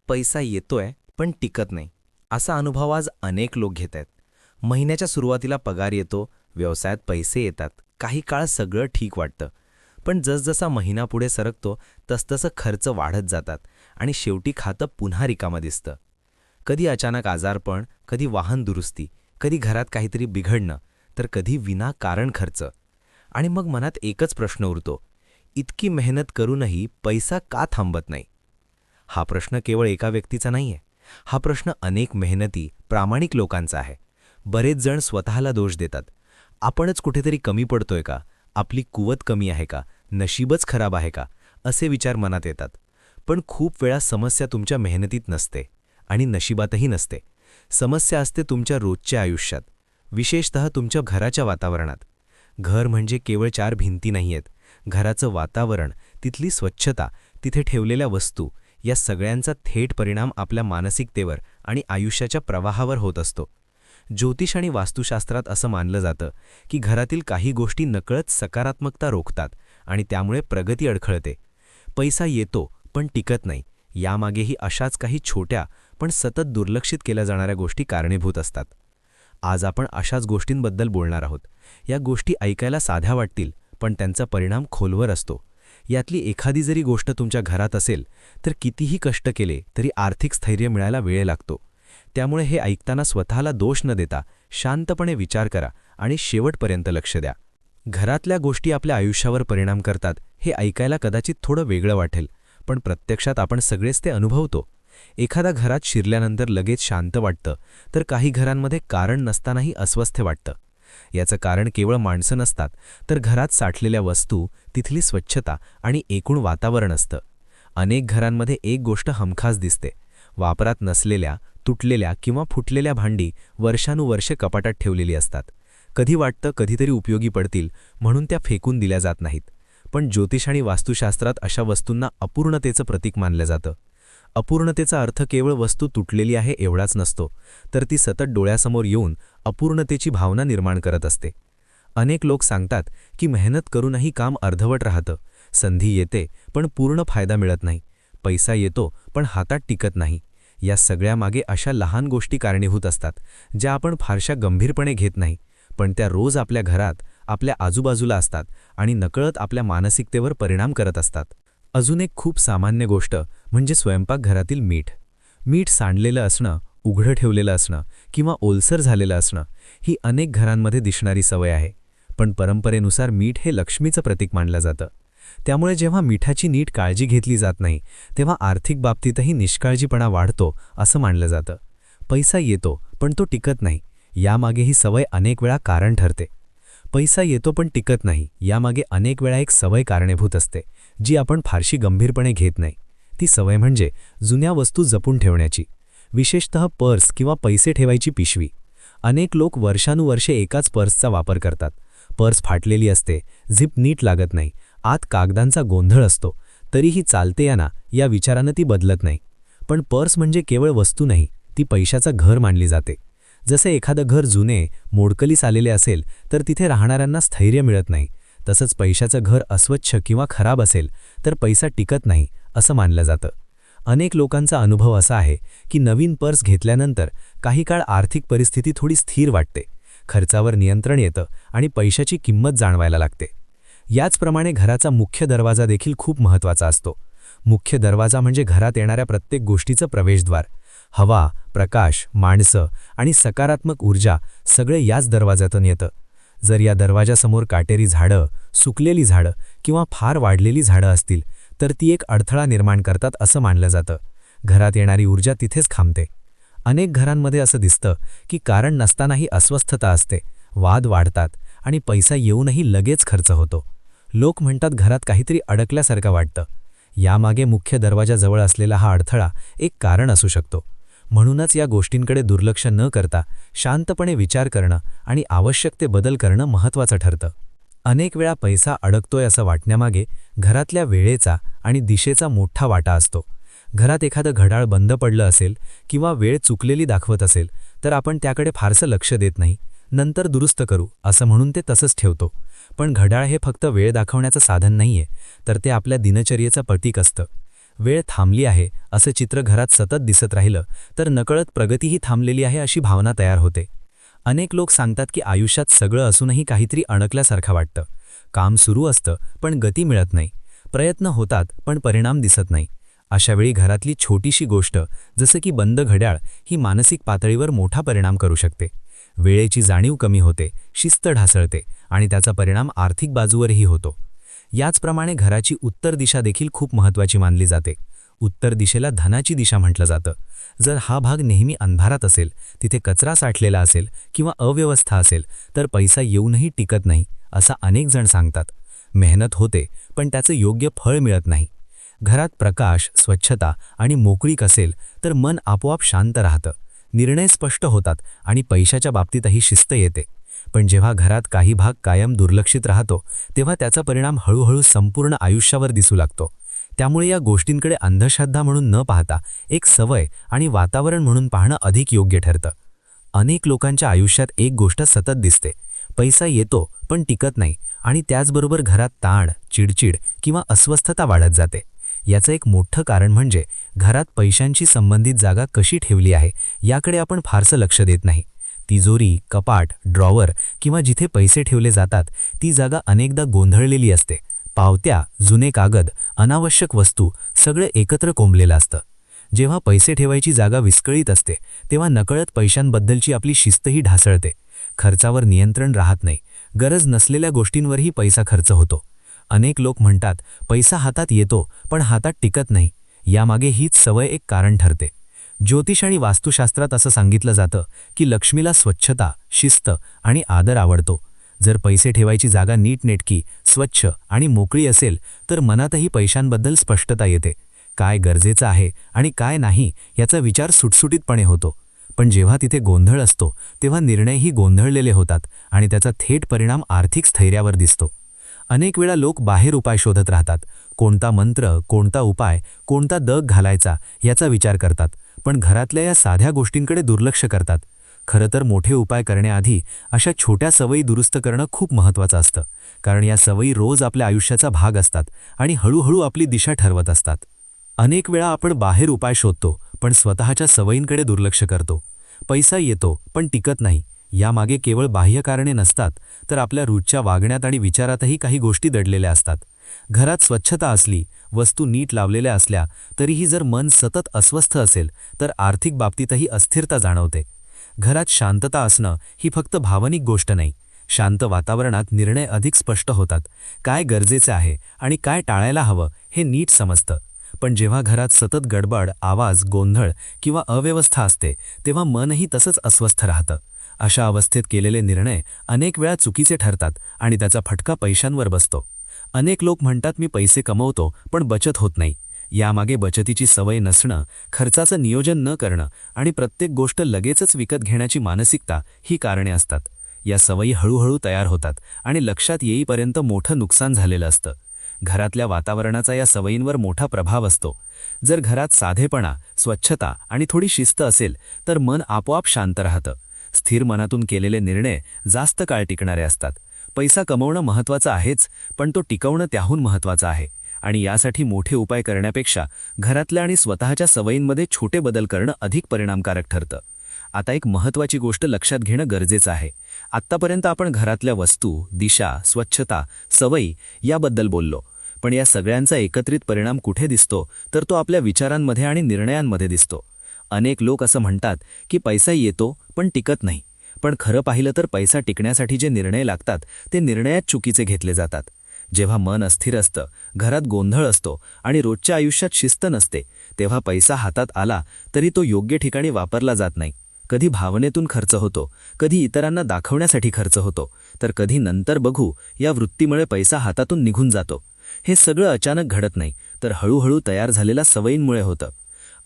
पैसा येतोय पण टिकत नाही, असा अनुभव आज अनेक लोक घेत आहेत. महिन्याच्या सुरुवातीला पगार येतो, व्यवसायात पैसे येतात, काही काळ सगळं ठीक वाटतं. पण जसजसा महिना पुढे सरकतो तसतसं खर्च वाढत जातात आणि शेवटी खातं पुन्हा रिकामं दिसतं. कधी अचानक आजारपण, कधी वाहन दुरुस्ती, कधी घरात काहीतरी बिघडणं, तर कधी विनाकारण खर्च. आणि मग मनात एकच प्रश्न उरतो, इतकी मेहनत करूनही पैसा का थांबत नाही? हा प्रश्न केवळ एका व्यक्तीचा नाहीये. हा प्रश्न अनेक मेहनती, प्रामाणिक लोकांचा आहे. बरेच जण स्वतःला दोष देतात. आपणच कुठेतरी कमी पडतोय का? आपली कुवत कमी आहे का? नशीबच खराब आहे का? असे विचार मनात येतात. पण खूप वेळा समस्या तुमच्या मेहनतीत नसते आणि नशिबातही नसते. समस्या असते तुमच्या रोजच्या आयुष्यात, विशेषतः तुमच्या घराच्या वातावरणात. घर म्हणजे केवळ 4 भिंती नाहीयेत. घराचं वातावरण, तिथली स्वच्छता, तिथे ठेवलेल्या वस्तू, या सगळ्यांचा थेट परिणाम आपल्या मानसिकतेवर आणि आयुष्याच्या प्रवाहावर होत असतो. ज्योतिष आणि वास्तुशास्त्रात असं मानलं जातं की घरातील काही गोष्टी नकळत सकारात्मकता रोखतात आणि त्यामुळे प्रगती अडखळते. पैसा येतो पण टिकत नाही, यामागेही अशाच काही छोट्या पण सतत दुर्लक्षित केल्या जाणाऱ्या गोष्टी कारणीभूत असतात. आज आपण अशाच गोष्टींबद्दल बोलणार आहोत. या गोष्टी ऐकायला साध्या वाटतील, पण त्यांचा परिणाम खोलवर असतो. यातली एखादी जरी गोष्ट तुमच्या घरात असेल तर कितीही कष्ट केले तरी आर्थिक स्थैर्य मिळायला वेळ लागतो. त्यामुळे हे ऐकताना स्वतःला दोष न देता शांतपणे विचार करा आणि शेवटपर्यंत लक्ष द्या. घरातल्या गोष्टी आपल्या आयुष्यावर परिणाम करतात हे ऐकायला कदाचित थोडं वेगळं वाटेल, पण प्रत्यक्षात आपण सगळेच ते अनुभवतो. एखादा घरात शिरल्यानंतर लगेच शांत वाटतं, तर काही घरांमध्ये कारण नसतानाही अस्वस्थ वाटतं. याचं कारण केवळ माणसं नसतात, तर घरात साठलेल्या वस्तू, तिथली स्वच्छता आणि एकूण वातावरण असतं. अनेक घरांमध्ये एक गोष्ट हमखास दिसते. वापरात नसलेल्या, तुटलेल्या किंवा फुटलेल्या भांडी वर्षानुवर्षे कपाटात ठेवलेली असतात. कधी वाटतं कधीतरी उपयोगी पडतील म्हणून त्या फेकून दिल्या जात नाहीत. पण ज्योतिष आणि वास्तुशास्त्रात अशा वस्तूंना अपूर्णतेचं प्रतीक मानलं जातं. अपूर्णतेचा अर्थ केवळ वस्तू तुटलेली आहे एवढाच नसतो, तर ती सतत डोळ्यासमोर येऊन अपूर्णतेची भावना निर्माण करत असते. अनेक लोक सांगतात की मेहनत करूनही काम अर्धवट राहतं, संधी येते पण पूर्ण फायदा मिळत नाही, पैसा येतो पण हातात टिकत नाही. या सगळ्यामागे अशा लहान गोष्टी कारणीभूत असतात ज्या आपण फारशा गंभीरपणे घेत नाही, पण त्या रोज आपल्या घरात, आपल्या आजूबाजूला असतात आणि नकळत आपल्या मानसिकतेवर परिणाम करत असतात. अजून एक खूप सामान्य गोष्ट म्हणजे स्वयंपाकघरातील मीठ. मीठ सांडलेलं असणं, उघडं ठेवलेलं असणं किंवा ओलसर झालेलं असणं ही अनेक घरांमध्ये दिसणारी सवय आहे. पण परंपरेनुसार मीठ हे लक्ष्मीचं प्रतीक मानलं जातं. त्यामुळे जेव्हा मिठाची नीट काळजी घेतली जात नाही, तेव्हा आर्थिक बाबतीतही निष्काळजीपणा वाढतो असं मानलं जातं. पैसा येतो पण तो टिकत नाही, यामागे ही सवय अनेक वेळा कारण ठरते. पैसा येतो पण टिकत नाही, यामागे अनेक वेळा एक सवय कारणीभूत असते, जी आपण फारशी गंभीरपणे घेत नाही. ती सवय म्हणजे जुन्या वस्तू जपून ठेवण्याची, विशेषतः पर्स किंवा पैसे ठेवायची पिशवी. अनेक लोक वर्षानुवर्षे एकाच पर्सचा वापर करतात. पर्स फाटलेली असते, झिप नीट लागत नाही, आत कागदांचा गोंधळ असतो, तरीही चालते या विचारानं ती बदलत नाही. पण पर्स म्हणजे केवळ वस्तू नाही, ती पैशाचं घर मानली जाते. जसे एखादं घर जुने, मोडकलीस आलेले असेल तर तिथे राहणाऱ्यांना स्थैर्य मिळत नाही, तसंच पैशाचं घर अस्वच्छ किंवा खराब असेल तर पैसा टिकत नाही असं मानलं जातं. अनेक लोकांचा अनुभव असा आहे की नवीन पर्स घेतल्यानंतर काही काळ आर्थिक परिस्थिती थोडी स्थिर वाटते, खर्चावर नियंत्रण येतं आणि पैशाची किंमत जाणवायला लागते. याचप्रमाणे घराचा मुख्य दरवाजा देखील खूप महत्त्वाचा असतो. मुख्य दरवाजा म्हणजे घरात येणाऱ्या प्रत्येक गोष्टीचं प्रवेशद्वार. हवा, प्रकाश, माणसं आणि सकारात्मक ऊर्जा सगळे याच दरवाजातून येतं. जर या दरवाजासमोर काटेरी झाडं, सुकलेली झाडं किंवा फार वाढलेली झाडं असतील तर ती एक अडथळा निर्माण करतात असं मानलं जातं. घरात येणारी ऊर्जा तिथेच थांबते. अनेक घरांमध्ये असं दिसतं की कारण नसतानाही अस्वस्थता असते, वाद वाढतात आणि पैसा येऊनही लगेच खर्च होतो. लोक म्हणतात घरात काहीतरी अडकल्यासारखं वाटतं. यामागे मुख्य दरवाजाजवळ असलेला हा अडथळा एक कारण असू शकतो. म्हणूनच या गोष्टींकडे दुर्लक्ष न करता शांतपणे विचार करणं आणि आवश्यक ते बदल करणं महत्त्वाचं ठरतं. अनेक वेळा पैसा अडकतोय असं वाटण्यामागे घरातल्या वेळेचा आणि दिशेचा मोठा वाटा असतो. घरात एखादं घड्याळ बंद पडलं असेल किंवा वेळ चुकलेली दाखवत असेल तर आपण त्याकडे फारसं लक्ष देत नाही, नंतर दुरुस्त करू असं म्हणून ते तसंच ठेवतो. पण घड्याळ हे फक्त वेळ दाखवण्याचं साधन नाहीये, तर ते आपल्या दिनचर्येचं प्रतीक असतं. वेळ थांबली आहे असं चित्र घरात सतत दिसत राहिलं तर नकळत प्रगतीही थांबलेली आहे अशी भावना तयार होते. अनेक लोक सांगतात की आयुष्यात सगळं असूनही काहीतरी अडकल्यासारखं वाटतं. काम सुरू असतं पण गती मिळत नाही. प्रयत्न होतात पण परिणाम दिसत नाही. अशावेळी घरातली छोटीशी गोष्ट जसं की बंद घड्याळ ही मानसिक पातळीवर मोठा परिणाम करू शकते. वेळेची जाणीव कमी होते, शिस्त ढासळते आणि त्याचा परिणाम आर्थिक बाजूवरही होतो. याचप्रमाणे घराची उत्तर दिशा देखील खूप महत्त्वाची मानली जाते. उत्तर दिशेला धनाची दिशा म्हटलं जातं. जर हा भाग नेहमी अंधारात असेल, तिथे कचरा साठलेला असेल किंवा अव्यवस्था असेल तर पैसा येऊनही टिकत नाही असं अनेक जण सांगतात. मेहनत होते पण त्याचं योग्य फळ मिळत नाही. घरात प्रकाश, स्वच्छता आणि मोकळीक असेल तर मन आपोआप शांत राहतं, निर्णय स्पष्ट होतात आणि पैशाच्या बाबतीतही शिस्त येते. पण जेव्हा घरात काही भाग कायम दुर्लक्षित राहतो तेव्हा त्याचा परिणाम हळूहळू संपूर्ण आयुष्यावर दिसू लागतो. त्यामुळे या गोष्टींकडे अंधश्रद्धा म्हणून न पाहता एक सवय आणि वातावरण म्हणून पाहणं अधिक योग्य ठरतं. अनेक लोकांच्या आयुष्यात एक गोष्ट सतत दिसते. पैसा येतो पण टिकत नाही आणि त्याचबरोबर घरात ताण, चिडचिड किंवा अस्वस्थता वाढत जाते. याचं एक मोठं कारण म्हणजे घरात पैशांशी संबंधित जागा कशी ठेवली आहे याकडे आपण फारसं लक्ष देत नाही. तिजोरी, कपाट, ड्रॉवर किंवा जिथे पैसे ठेवले जातात ती जागा अनेकदा गोंधळलेली असते. पावत्या, जुने कागद, अनावश्यक वस्तू सगळं एकत्र कोंबलेलं असतं. जेव्हा पैसे ठेवायची जागा विस्कळीत असते तेव्हा नकळत पैशांबद्दलची आपली शिस्तही ढासळते. खर्चावर नियंत्रण राहत नाही. गरज नसलेल्या गोष्टींवरही पैसा खर्च होतो. अनेक लोक म्हणतात पैसा हातात येतो पण हातात टिकत नाही. यामागे हीच सवय एक कारण ठरते. ज्योतिष आणि वास्तुशास्त्रात असं सांगितलं जातं की लक्ष्मीला स्वच्छता, शिस्त आणि आदर आवडतो. जर पैसे ठेवायची जागा नीटनेटकी, स्वच्छ आणि मोकळी असेल तर मनातही पैशांबद्दल स्पष्टता येते. काय गरजेचं आहे आणि काय नाही याचा विचार सुटसुटीतपणे होतो. पण जेव्हा तिथे गोंधळ असतो तेव्हा निर्णयही गोंधळलेले होतात आणि त्याचा थेट परिणाम आर्थिक स्थैर्यावर दिसतो. अनेक वेळा लोक बाहेर उपाय शोधत राहतात. कोणता मंत्र, कोणता उपाय, कोणता दग घालायचा याचा विचार करतात, पण घरातल्या या साध्या गोष्टींकडे दुर्लक्ष करतात. खरं तर मोठे उपाय करण्याआधी अशा छोट्या सवयी दुरुस्त करणं खूप महत्त्वाचं असतं, कारण या सवयी रोज आपल्या आयुष्याचा भाग असतात आणि हळूहळू आपली दिशा ठरवत असतात. अनेक वेळा आपण बाहेर उपाय शोधतो पण स्वतःच्या सवयींकडे दुर्लक्ष करतो. पैसा येतो पण टिकत नाही. यामागे केवळ बाह्य कारणे नसतात तर आपल्या रोजच्या वागण्यात आणि विचारातही काही गोष्टी दडलेल्या असतात. घरात स्वच्छता असली, वस्तू नीट लावलेल्या असल्या तरीही जर मन सतत अस्वस्थ असेल तर आर्थिक बाबतीतही अस्थिरता जाणवते. घरात शांतता असणं ही फक्त भावनिक गोष्ट नाही. शांत वातावरणात निर्णय अधिक स्पष्ट होतात. काय गरजेचे आहे आणि काय टाळायला हवं हे नीट समजतं. पण जेव्हा घरात सतत गडबड, आवाज, गोंधळ किंवा अव्यवस्था असते तेव्हा मनही तसंच अस्वस्थ राहतं. अशा अवस्थेत केलेले निर्णय अनेक वेळा चुकीचे ठरतात आणि त्याचा फटका पैशांवर बसतो. अनेक लोक म्हणतात मी पैसे कमवतो पण बचत होत नाही. यामागे बचतीची सवय नसणं, खर्चाचं नियोजन न करणं आणि प्रत्येक गोष्ट लगेचच विकत घेण्याची मानसिकता ही कारणे असतात. या सवयी हळूहळू तयार होतात आणि लक्षात येईपर्यंत मोठं नुकसान झालेलं असतं. घरातल्या वातावरणाचा या सवयींवर मोठा प्रभाव असतो. जर घरात साधेपणा, स्वच्छता आणि थोडी शिस्त असेल तर मन आपोआप शांत राहतं. स्थिर मनातून केलेले निर्णय जास्त काळ टिकणारे असतात. पैसा कमवणं महत्त्वाचं आहेच, पण तो टिकवणं त्याहून महत्त्वाचं आहे आणि यासाठी मोठे उपाय करण्यापेक्षा घरातल्या आणि स्वतःच्या सवयींमध्ये छोटे बदल करणं अधिक परिणामकारक ठरतं. आता एक महत्त्वाची गोष्ट लक्षात घेणं गरजेचं आहे. आत्तापर्यंत आपण घरातल्या वस्तू, दिशा, स्वच्छता, सवयी याबद्दल बोललो, पण या सगळ्यांचा एकत्रित परिणाम कुठे दिसतो तर तो आपल्या विचारांमध्ये आणि निर्णयांमध्ये दिसतो. अनेक लोक असं म्हणतात की पैसा येतो पण टिकत नाही, पण खरं पाहिलं तर पैसा टिकण्यासाठी जे निर्णय लागतात ते निर्णयात चुकीचे घेतले जातात. जेव्हा मन अस्थिर असतं, घरात गोंधळ असतो आणि रोजच्या आयुष्यात शिस्त नसते तेव्हा पैसा हातात आला तरी तो योग्य ठिकाणी वापरला जात नाही. कधी भावनेतून खर्च होतो, कधी इतरांना दाखवण्यासाठी खर्च होतो, तर कधी नंतर बघू या वृत्तीमुळे पैसा हातातून निघून जातो. हे सगळं अचानक घडत नाही तर हळूहळू तयार झालेल्या सवयींमुळे होतं.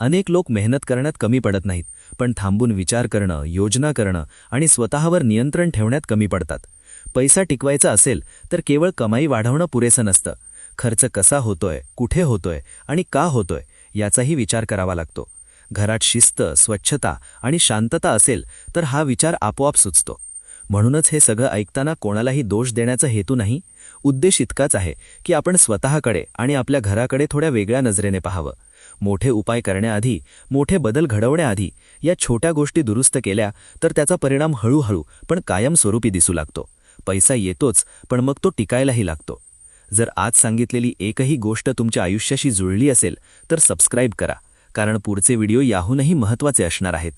अनेक लोक मेहनत करण्यात कमी पडत नाहीत, पण थांबून विचार करणं, योजना करणं आणि स्वतःवर नियंत्रण ठेवण्यात कमी पडतात. पैसा टिकवायचा असेल तर केवळ कमाई वाढवणं पुरेसं नसतं. खर्च कसा होतोय, कुठे होतोय आणि का होतोय याचाही विचार करावा लागतो. घरात शिस्त, स्वच्छता आणि शांतता असेल तर हा विचार आपोआप सुचतो. म्हणूनच हे सगळं ऐकताना कोणालाही दोष देण्याचा हेतू नाही, उद्देश इतकाच आहे की आपण स्वतःकडे आणि आपल्या घराकडे थोड्या वेगळ्या नजरेने पाहावं. मोठे उपाय करण्याआधी, मोठे बदल घडवण्याआधी या छोट्या गोष्टी दुरुस्त केल्या तर त्याचा परिणाम हळूहळू पण कायमस्वरूपी दिसू लागतो. पैसा येतोच, पण मग तो टिकायलाही लागतो. जर आज सांगितलेली एकही गोष्ट तुमच्या आयुष्याशी जुळली असेल तर सबस्क्राईब करा, कारण पुढचे व्हिडिओ याहूनही महत्त्वाचे असणार आहेत.